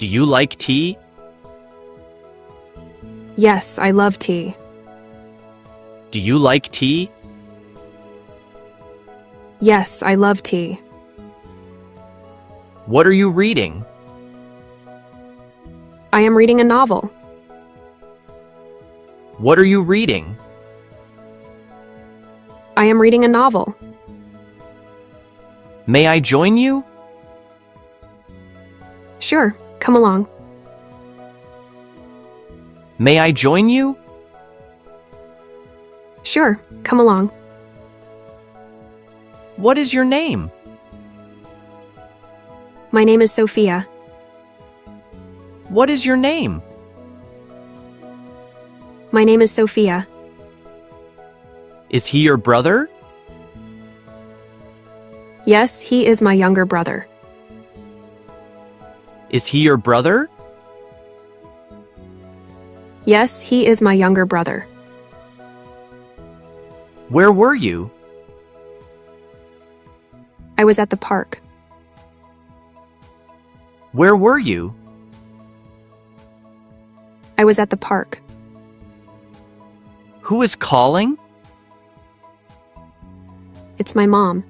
Do you like tea? Yes, I love tea. Do you like tea? Yes, I love tea. What are you reading? I am reading a novel. What are you reading? I am reading a novel. May I join you? Sure, come along. May I join you? Sure, come along. What is your name? My name is Sophia. What is your name? My name is Sophia. Is he your brother? Yes, he is my younger brother. Is he your brother? Yes, he is my younger brother. Where were you? I was at the park. Where were you? I was at the park. Who is calling? It's my mom.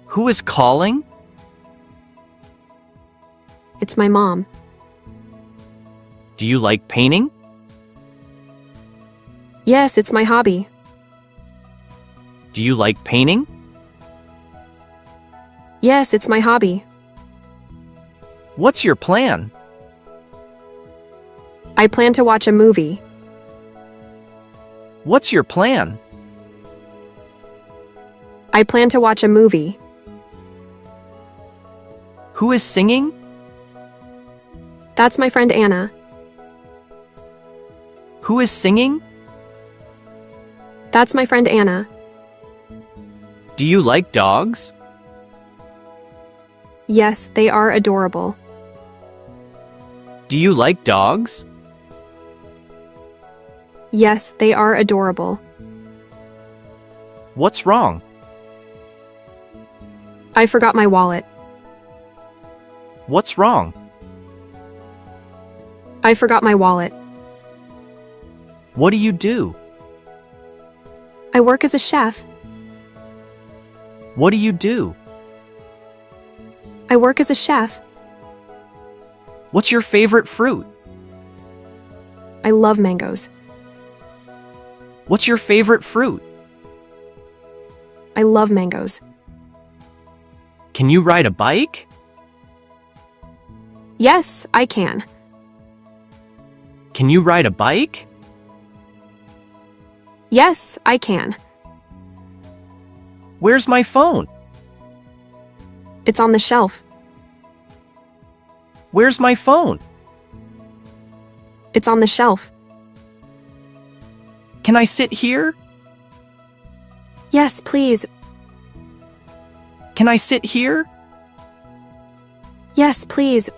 Who is calling? It's my mom. Do you like painting? Yes, it's my hobby. Do you like painting? Yes, it's my hobby. What's your plan? I plan to watch a movie. What's your plan? I plan to watch a movie. Who is singing? That's my friend Anna. Who is singing? That's my friend Anna. Do you like dogs? Yes, they are adorable. Do you like dogs? Yes, they are adorable. What's wrong? I forgot my wallet. What's wrong? I forgot my wallet. What do you do? I work as a chef. What do you do? I work as a chef. What's your favorite fruit? I love mangoes. What's your favorite fruit? I love mangoes. Can you ride a bike? Yes, I can. Can you ride a bike? Yes, I can. Where's my phone? It's on the shelf. Where's my phone? It's on the shelf. Can I sit here? Yes, please. Can I sit here? Yes, please.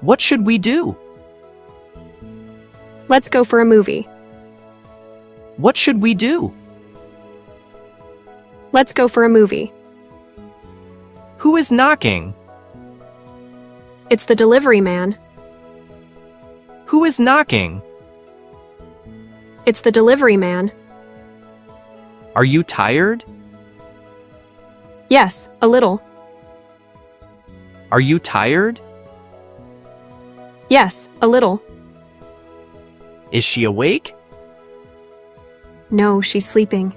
What should we do? Let's go for a movie. What should we do? Let's go for a movie. Who is knocking? It's the delivery man. Who is knocking? It's the delivery man. Are you tired? Yes, a little. Are you tired? Yes, a little. Is she awake? No, she's sleeping.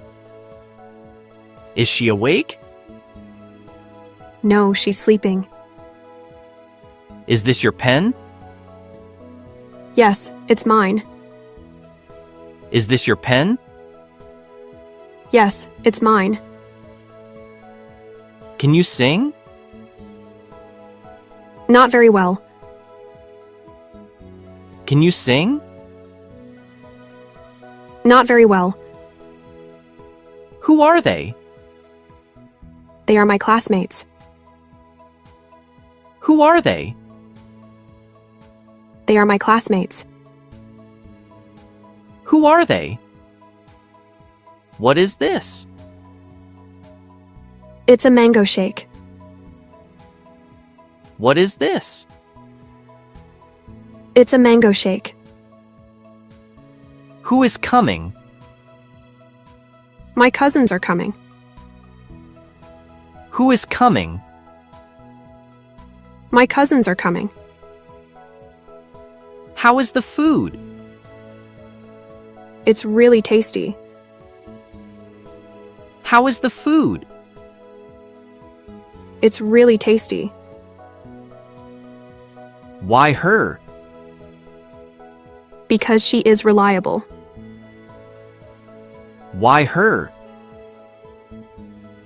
Is she awake? No, she's sleeping. Is this your pen? Yes, it's mine. Is this your pen? Yes, it's mine. Can you sing? Not very well. Can you sing? Not very well. Who are they? They are my classmates. Who are they? They are my classmates. Who are they? What is this? It's a mango shake. What is this? It's a mango shake. Who is coming? My cousins are coming. Who is coming? My cousins are coming. How is the food? It's really tasty. How is the food? It's really tasty. Why her? Because she is reliable. Why her?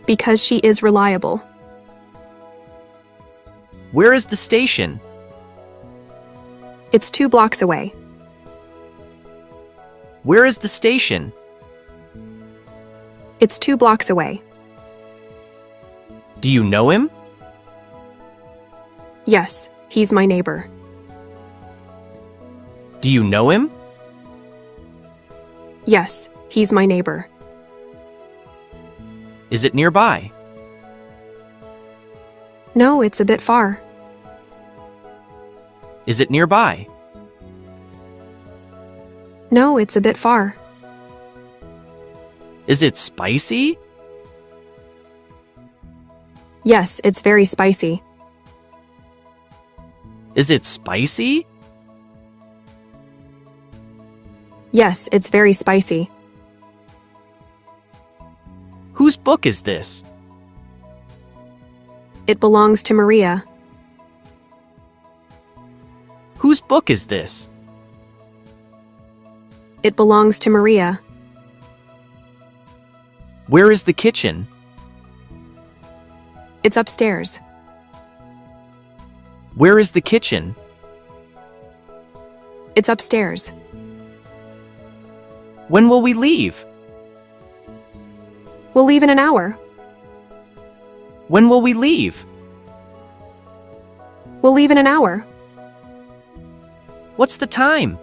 Because she is reliable. Where is the station? It's 2 blocks away. Where is the station? It's 2 blocks away. Do you know him? Yes, he's my neighbor. Do you know him? Yes, he's my neighbor. Is it nearby? No, it's a bit far. Is it nearby? No, it's a bit far. Is it spicy? Yes, it's very spicy. Is it spicy? Yes, it's very spicy. Whose book is this? It belongs to Maria. Whose book is this? It belongs to Maria. Where is the kitchen? It's upstairs. Where is the kitchen? It's upstairs. When will we leave? We'll leave in an hour. When will we leave? We'll leave in an hour. What's the time?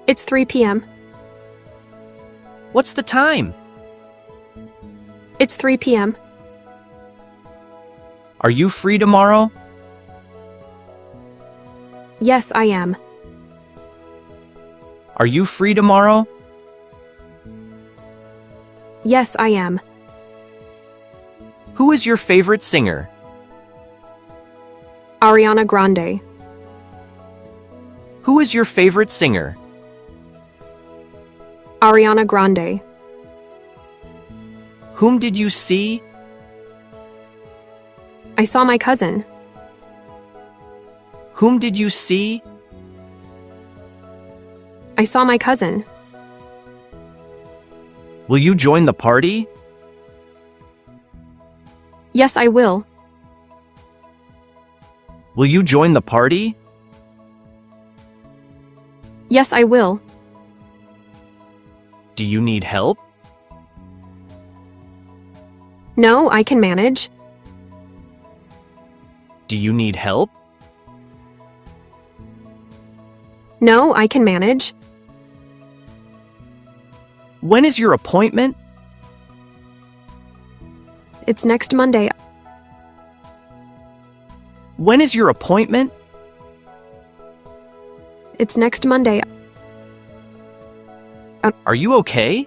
It's 3 p.m. What's the time? It's 3 p.m. Are you free tomorrow? Yes, I am. Are you free tomorrow? Yes, I am. Who is your favorite singer? Ariana Grande. Who is your favorite singer? Ariana Grande. Whom did you see? I saw my cousin. Whom did you see? I saw my cousin. Will you join the party? Yes, I will. Will you join the party? Yes, I will. Do you need help? No, I can manage. Do you need help? No, I can manage. When is your appointment? It's next Monday. When is your appointment? It's next Monday. Are you okay?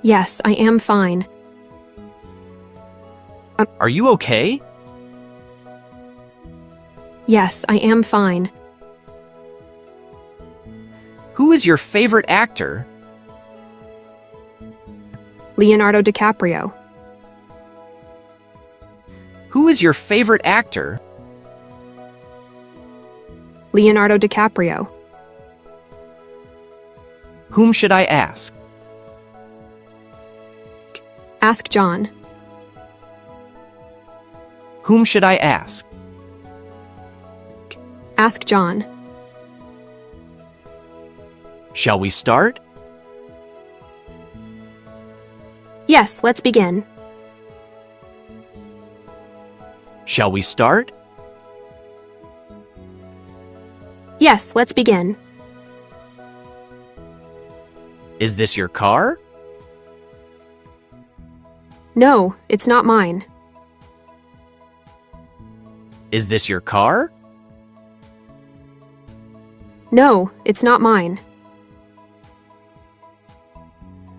Yes, I am fine. Are you okay? Yes, I am fine. Who is your favorite actor? Leonardo DiCaprio. Who is your favorite actor? Leonardo DiCaprio. Whom should I ask? Ask John. Whom should I ask? Ask John. Shall we start? Yes, let's begin. Shall we start? Yes, let's begin. Is this your car? No, it's not mine. Is this your car? No, it's not mine.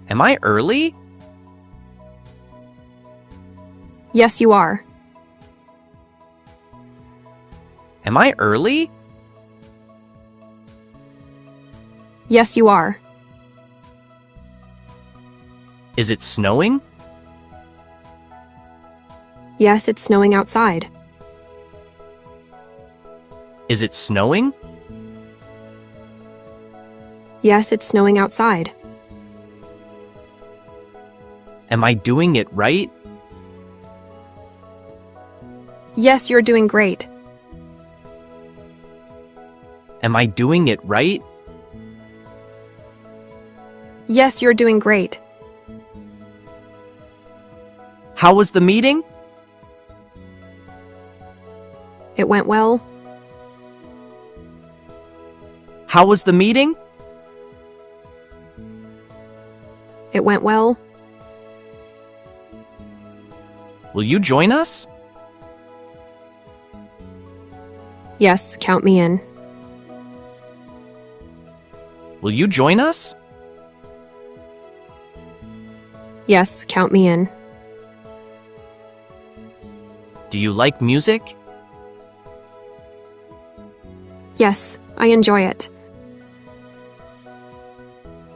Am I early? Yes, you are. Am I early? Yes, you are. Is it snowing? Yes, it's snowing outside. Is it snowing? Yes, it's snowing outside. Am I doing it right? Yes, you're doing great. Am I doing it right? Yes, you're doing great. How was the meeting? It went well. How was the meeting? It went well. Will you join us? Yes, count me in. Will you join us? Yes, count me in. Do you like music? Yes, I enjoy it.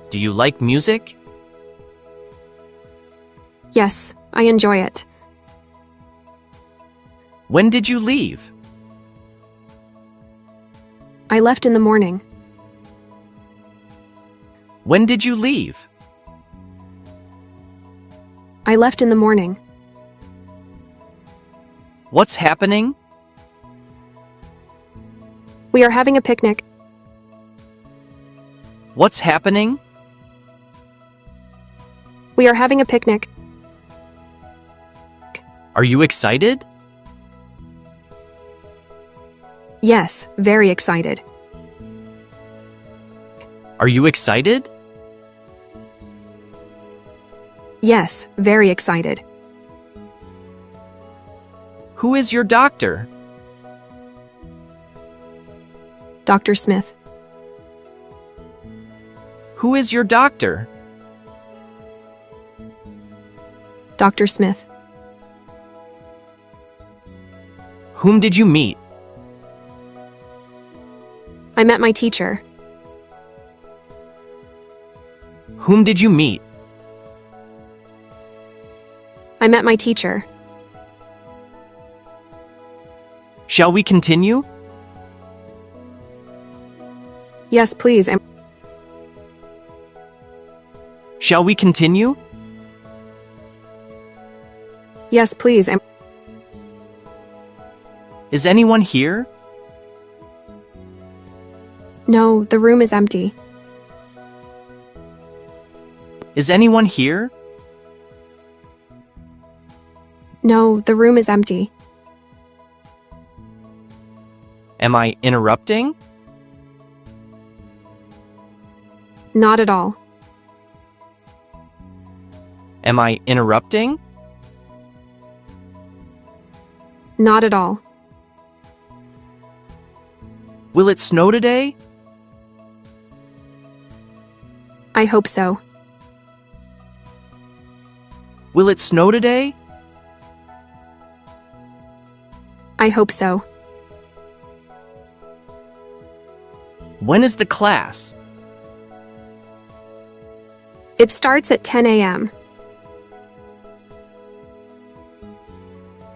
Do you like music? Yes, I enjoy it. When did you leave? I left in the morning. When did you leave? I left in the morning. What's happening? We are having a picnic. What's happening? We are having a picnic. Are you excited? Yes, very excited. Are you excited? Yes, very excited. Who is your doctor? Dr. Smith. Who is your doctor? Dr. Smith. Whom did you meet? I met my teacher. Whom did you meet? I met my teacher. Shall we continue? Yes, please. Shall we continue? Yes, please. Is anyone here? No, the room is empty. Is anyone here? No, the room is empty. Am I interrupting? Not at all. Am I interrupting? Not at all. Will it snow today? I hope so. Will it snow today? I hope so. When is the class? It starts at 10 a.m.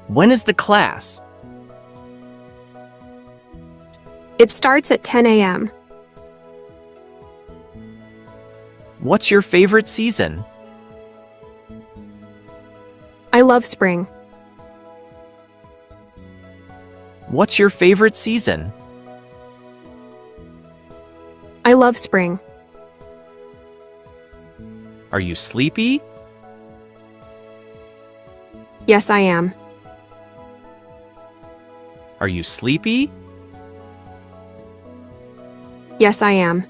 When is the class? It starts at 10 a.m. What's your favorite season? I love spring. What's your favorite season? I love spring. Are you sleepy? Yes, I am. Are you sleepy? Yes, I am.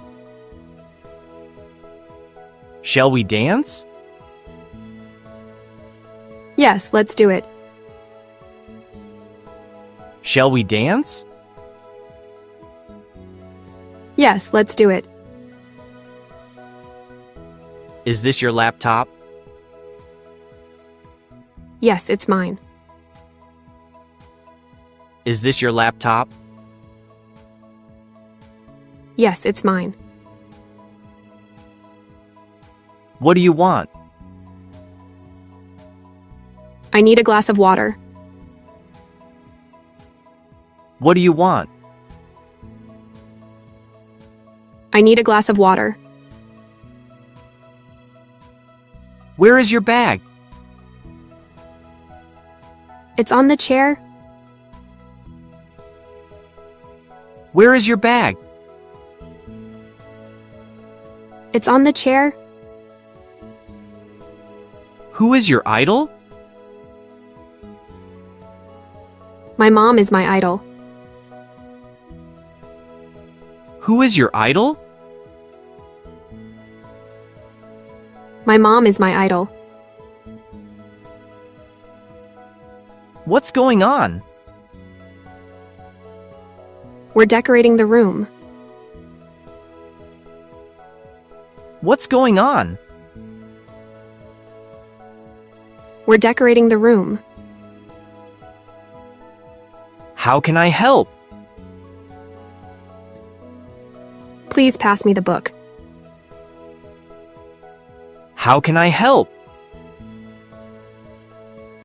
Shall we dance? Yes, let's do it. Shall we dance? Yes, let's do it. Is this your laptop? Yes, it's mine. Is this your laptop? Yes, it's mine. What do you want? I need a glass of water. What do you want? I need a glass of water. Where is your bag? It's on the chair. Where is your bag? It's on the chair. Who is your idol? My mom is my idol. Who is your idol? My mom is my idol. What's going on? We're decorating the room. What's going on? We're decorating the room. How can I help? Please pass me the book. How can I help?